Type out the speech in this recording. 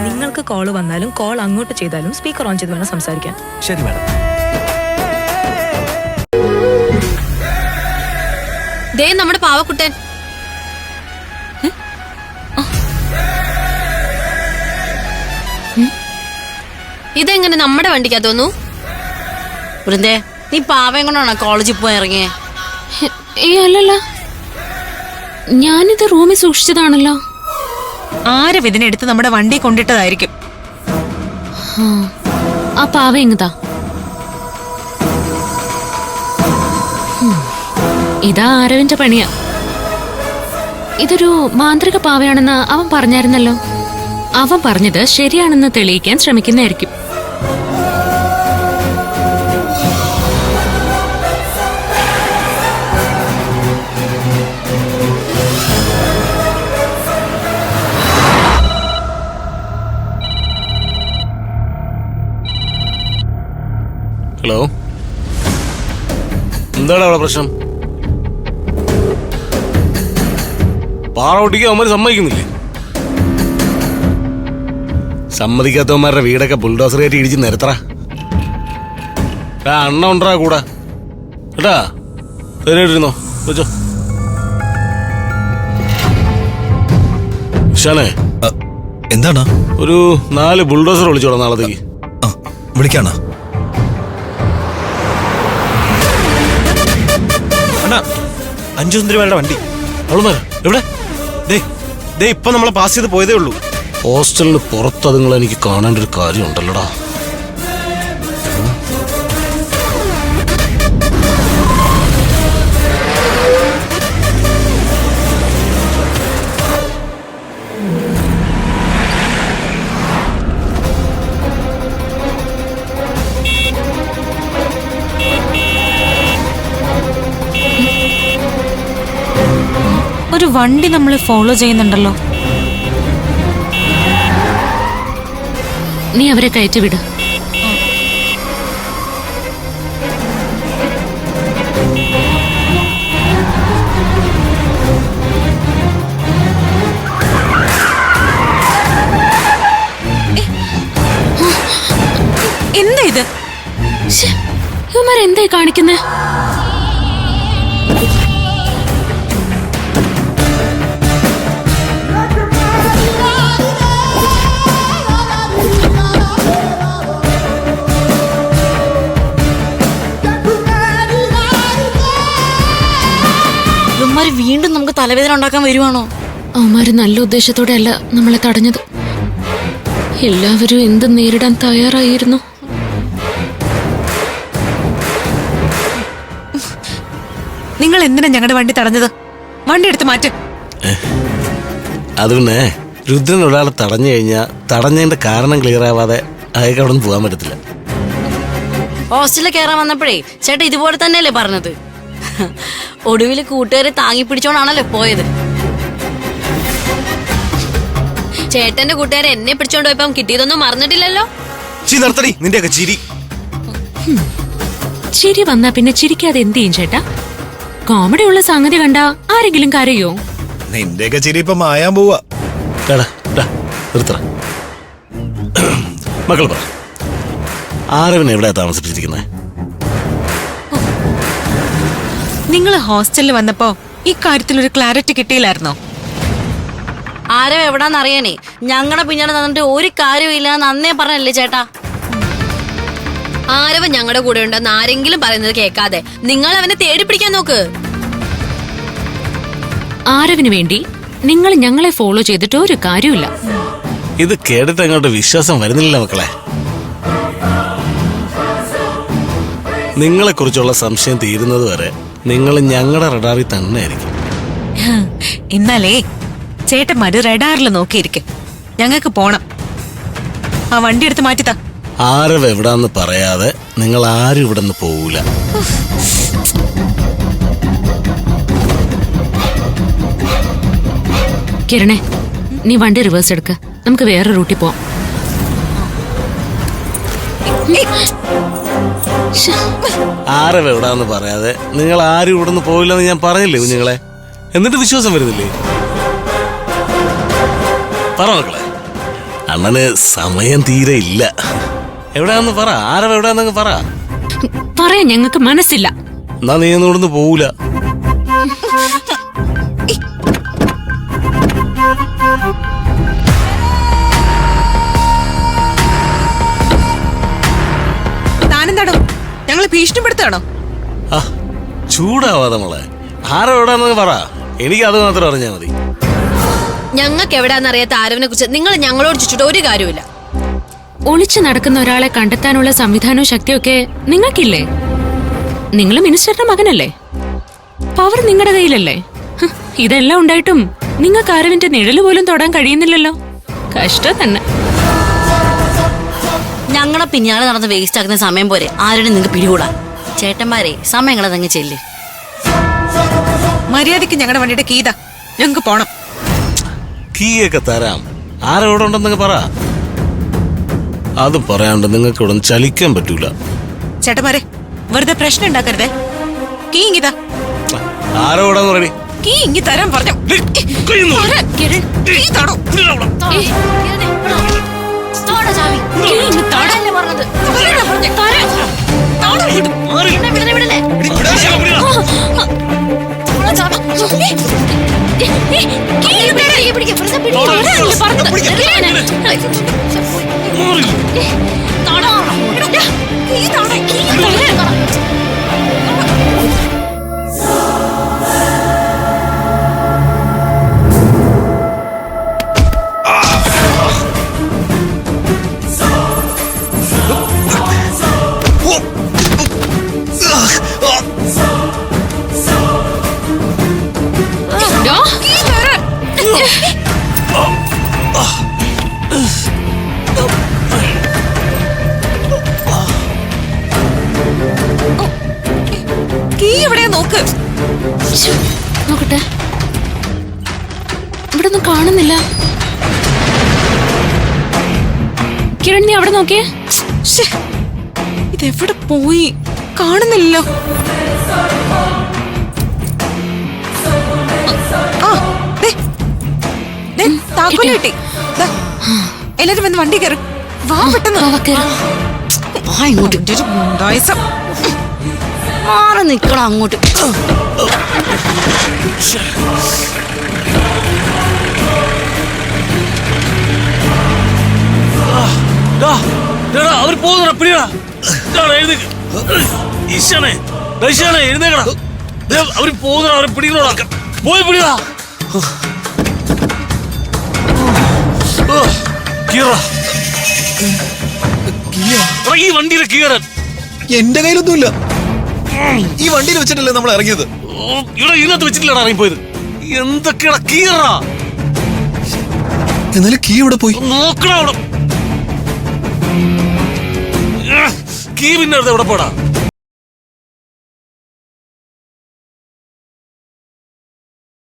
നിങ്ങൾക്ക് കോള് വന്നാലും കോൾ അങ്ങോട്ട് ചെയ്താലും സ്പീക്കർ ഓൺ ചെയ്ത് വേണം സംസാരിക്കാൻ. ശരി മാഡം. ദേ നമ്മുടെ പാവക്കുട്ടൻ. ഇതെങ്ങനെ നമ്മുടെ വണ്ടിക്കാ തോന്നു? വൃന്ദേ, നീ പാവം കൊണ്ടാണോ കോളേജിൽ പോയി ഇറങ്ങിയേ? അല്ലല്ല, ഞാനിത് റൂമിൽ സൂക്ഷിച്ചതാണല്ലോ. ആരും ഇതിനെടുത്ത് നമ്മുടെ വണ്ടി കൊണ്ടിട്ടതായിരിക്കും. ആ പാവ എങ്ങതാ. ഇതാ ആരവിന്റെ പണിയാ. ഇതൊരു മാന്ത്രിക പാവയാണെന്ന് അവൻ പറഞ്ഞായിരുന്നല്ലോ. അവൻ പറഞ്ഞത് ശരിയാണെന്ന് തെളിയിക്കാൻ ശ്രമിക്കുന്നതായിരിക്കും. ഹലോ, എന്താണ് അവിടെ പ്രശ്നം? പാറ പൊട്ടിക്കാൻ അവന്മാര് സമ്മതിക്കുന്നില്ലേ? സമ്മതിക്കാത്തവന്മാരുടെ വീടൊക്കെ ബുൾഡോസർ കയറ്റി ഇടിച്ച് നിരത്തറ. അണ്ണ ഉണ്ടാ കൂടാ കേട്ടാ. ശരിയായിട്ടിരുന്നോ വെച്ചോ. ഷാനെ, എന്താണ്? ഒരു 4 ബുൾഡോസർ വിളിച്ചോളാം നാളത്തേക്ക്. വിളിക്കാണ അണ്ണാ. 5 സുന്ദരിമാരുടെ വണ്ടി. അവളുമാര് എവിടെ? ഇപ്പൊ നമ്മളെ പാസ് ചെയ്ത് പോയതേ ഉള്ളൂ. ഹോസ്റ്റലിന് പുറത്ത് അതുങ്ങളെ എനിക്ക് കാണേണ്ട ഒരു കാര്യം ഉണ്ടല്ലോടാ. ഒരു വണ്ടി നമ്മളെ ഫോളോ ചെയ്യുന്നുണ്ടല്ലോ. നീ അവരെ കയറ്റി വിട്. എന്താ ഇത്? ഇവന്മാരെന്തായി കാണിക്കുന്നേ? വീണ്ടും നമുക്ക് തലവേദന ഉണ്ടാക്കാൻ വരുവാണോ? അവന്മാര് നല്ല ഉദ്ദേശത്തോടെ അല്ല നമ്മളെ തടഞ്ഞത്. എല്ലാവരും എന്ത് നേരിടാൻ തയ്യാറായിരുന്നു. നിങ്ങൾ എന്തിനാ ഞങ്ങളുടെ വണ്ടി തടഞ്ഞത്? വണ്ടി എടുത്ത് മാറ്റ്. അത് പിന്നെ രുദ്രൻ ഒരാളെ തടഞ്ഞു കഴിഞ്ഞാൽ തടഞ്ഞതിന്റെ കാരണം ക്ലിയർ ആവാതെ അയാൾക്ക് അവിടെ നിന്ന് പോകാൻ പറ്റത്തില്ല. ഹോസ്റ്റലിൽ കയറാൻ വന്നപ്പോഴേ ചേട്ടാ ഇതുപോലെ തന്നെയല്ലേ പറഞ്ഞത്? ഒടുവിൽ കൂട്ടുകാരെ താങ്ങി പിടിച്ചോണ്ടാണല്ലോ പോയത്. ചേട്ടന്റെ കൂട്ടുകാരെ എന്നെ പിടിച്ചോണ്ട് പോയപ്പം കിട്ടിയതൊന്നും മറന്നിട്ടില്ലല്ലോ. നിന്റെയൊക്കെ ചിരി ചിരി വന്നാ പിന്നെ ചിരിക്കാതെ എന്ത് ചെയ്യും ചേട്ടാ? കോമഡി ഉള്ള സംഗതി കണ്ടാ ആരെങ്കിലും കരയോ? നിന്റെയൊക്കെ ചിരി ഇപ്പൊ മായാൻ പോവാ. മക്കൾ പറ, ആരവനെ എവിടെയാ താമസിപ്പിച്ചിരിക്കുന്നത്? നിങ്ങൾ ഹോസ്റ്റലിൽ വന്നപ്പോ ഇക്കാര്യത്തിൽ ഒരു ക്ലാരിറ്റി കിട്ടിയില്ലായിരുന്നോ? ആരോ എവിടാന്ന് അറിയാനേ ഞങ്ങളുടെ പിന്നാലെ നിന്നിട്ട് ഒരു കാര്യമില്ല നന്നേ പറഞ്ഞല്ലേ ചേട്ടാ. ആരവൻ ഞങ്ങളുടെ കൂടെ ഉണ്ടെന്ന് ആരെങ്കിലും പറയുന്നത് കേൾക്കാതെ നിങ്ങൾ അവനെ തേടി പിടിക്കാൻ നോക്ക്. ആരവിന് വേണ്ടി നിങ്ങൾ ഞങ്ങളെ ഫോളോ ചെയ്തിട്ട് ഒരു കാര്യമില്ല. ഇത് കേട്ടിട്ട് അങ്ങോട്ട് വിശ്വാസം വരുന്നില്ല മക്കളെ. നിങ്ങളെ കുറിച്ചുള്ള സംശയം തീരുന്നത് വരെ നിങ്ങൾ ഞങ്ങളുടെ റഡാറിൽ തന്നെ ആയിരിക്കും. ഇന്നലെ ചേട്ടന്മാര് റഡാറിൽ നോക്കിയിരിക്കും. ഞങ്ങൾക്ക് പോണം. ആ വണ്ടി എടുത്ത് മാറ്റിത്താ. ആരവ് എവിടാന്ന് പറയാതെ നിങ്ങൾ ആരും ഇവിടെ നിന്ന് പോവൂല. കിരണേ, നീ വണ്ടി റിവേഴ്സ് എടുക്ക. നമുക്ക് വേറെ റൂട്ടിൽ പോവാം. ആരവ് എവിടാന്ന് പറയാതെ നിങ്ങൾ ആരും ഇവിടെ നിന്ന് പോവില്ലെന്ന് ഞാൻ പറഞ്ഞില്ലേ കുഞ്ഞുങ്ങളെ? എന്നിട്ട് വിശ്വാസം വരുന്നില്ലേ? പറ മക്കളെ. അണ്ണന് സമയം തീരെ ഇല്ല. എവിടെയാന്ന് പറ, ആരവ എവിടെയാന്നങ്ങ് പറ. പറയാൻ ഞങ്ങൾക്ക് മനസ്സില്ല. എന്നാ നീ ഒന്നും ഇവിടുന്ന് പോവൂല. താനെന്താണോ ഞങ്ങളെ ഭീഷണിപ്പെടുത്താണോ? ആ ചൂടാവാതെ മോളെ. ആരവ എവിടെയാന്നങ്ങ് പറ. എനിക്ക് അത് മാത്രം അറിഞ്ഞാ മതി. ഞങ്ങൾക്ക് എവിടാന്നറിയാത്ത ആരവിനെ കുറിച്ച് നിങ്ങൾ ഞങ്ങളോട് ചോദിച്ചിട്ട് ഒരു കാര്യമില്ല. ഒളിച്ചു നടക്കുന്ന ഒരാളെ കണ്ടെത്താനുള്ള സംവിധാനവും ശക്തിയൊക്കെ നിങ്ങൾക്കില്ലേ? നിങ്ങൾ മിനിസ്റ്ററുടെ മകനല്ലേ? പവർ നിങ്ങളുടെ കയ്യിലല്ലേ? ഇതെല്ലാം ഉണ്ടായിട്ടും നിങ്ങൾക്ക് ആരവിന്റെ നിഴല് പോലും തൊടാൻ കഴിയുന്നില്ലല്ലോ. കഷ്ടം തന്നെ. ഞങ്ങളെ പിന്നാലെ നടന്ന് വേസ്റ്റ് ആക്കുന്ന സമയം പോരെ ആരുടെ നിങ്ങൾക്ക് പിടികൂടാ. ചേട്ടന്മാരെ സമയങ്ങളെ തങ്ങ് ചെല്ല്. മര്യാദയ്ക്ക് ഞങ്ങളുടെ വണ്ടിയുടെ കീതാ, ഞങ്ങക്ക് പോണം. കീയൊക്കെ തരാം. ആരെവിടെ ഉണ്ടെന്നങ്ങ് പറ. അത് പറയാണ്ട് നിങ്ങൾക്ക് ഇവിടെ ചലിക്കാൻ പറ്റൂല. ചേട്ടന്മാരെ വെറുതെ പ്രശ്നം ഉണ്ടാക്കരുതേ. കീ ഇങ്ങിതാ. ആരോടാന്ന് പറയടി. കീ ഇങ്ങി തരാൻ പറഞ്ഞു. കീ താടോ. കീ ഇങ്ങ് താടാ. തരാനാ പറഞ്ഞെ. തരാൻ. താടോ ഇങ്ങോട്ട്. കീ എവിടെയാ നോക്ക്. നോക്കട്ടെ, ഇവിടെ ഒന്നും കാണുന്നില്ല. കിരൺ, നീ അവിടെ നോക്കിയേ. ഇതെവിടെ പോയി? കാണുന്നില്ലല്ലോ. താക്കോല് കിട്ടി. എല്ലാരും വന്ന് വണ്ടി കയറും. വാ പെട്ടെന്ന്. മാറി നിക്കണം അങ്ങോട്ട്. അവർ പോകുന്ന പിടിയടാ. എഴുന്നേക്കടാ. അവര് പോകുന്ന അവരെ പിടിക്കണോടാ. പോയി പിടിയാ. ഈ വണ്ടിയിലെ കീറൻ എന്റെ കയ്യിലൊന്നുമില്ല. ഈ വണ്ടിയിൽ വെച്ചിട്ടല്ലേ നമ്മൾ ഇറങ്ങിയത്. ഇവിടെ ഇതിനകത്ത് വെച്ചിട്ടില്ലടാ ഇറങ്ങിപ്പോയത്. എന്തൊക്കെയാ കീറാ. എന്നാലും കീ ഇവിടെ പോയി. നോക്കണ അവിടെ. കീ പിന്നെ എവിടെ പോടാ.